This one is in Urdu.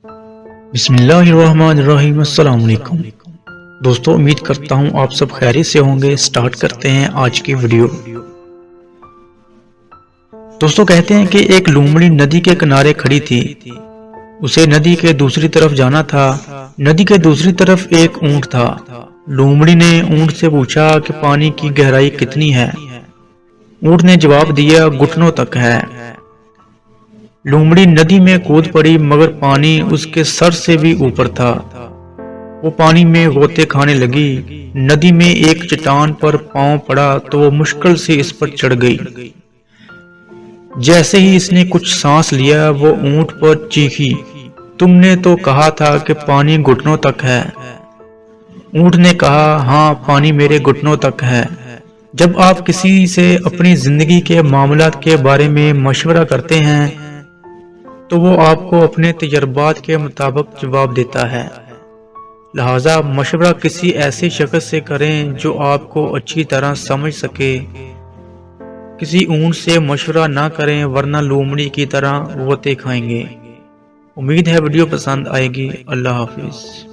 بسم اللہ الرحمن الرحیم۔ السلام علیکم دوستو، امید کرتا ہوں آپ سب خیریت سے ہوں گے۔ سٹارٹ کرتے ہیں آج کی ویڈیو۔ دوستو کہتے ہیں کہ ایک لومڑی ندی کے کنارے کھڑی تھی۔ اسے ندی کے دوسری طرف جانا تھا۔ ندی کے دوسری طرف ایک اونٹ تھا۔ لومڑی نے اونٹ سے پوچھا کہ پانی کی گہرائی کتنی ہے؟ اونٹ نے جواب دیا، گھٹنوں تک ہے۔ لومڑی ندی میں کود پڑی، مگر پانی اس کے سر سے بھی اوپر تھا۔ وہ پانی میں غوطے کھانے لگی۔ ندی میں ایک چٹان پر پاؤں پڑا تو وہ مشکل سے اس پر چڑھ گئی۔ جیسے ہی اس نے کچھ سانس لیا، وہ اونٹ پر چیخی، تم نے تو کہا تھا کہ پانی گھٹنوں تک ہے۔ اونٹ نے کہا، ہاں پانی میرے گھٹنوں تک ہے۔ جب آپ کسی سے اپنی زندگی کے معاملات کے بارے میں مشورہ کرتے ہیں تو وہ آپ کو اپنے تجربات کے مطابق جواب دیتا ہے۔ لہذا مشورہ کسی ایسے شخص سے کریں جو آپ کو اچھی طرح سمجھ سکے۔ کسی اونٹ سے مشورہ نہ کریں ورنہ لومڑی کی طرح غوطے کھائیں گے۔ امید ہے ویڈیو پسند آئے گی۔ اللہ حافظ۔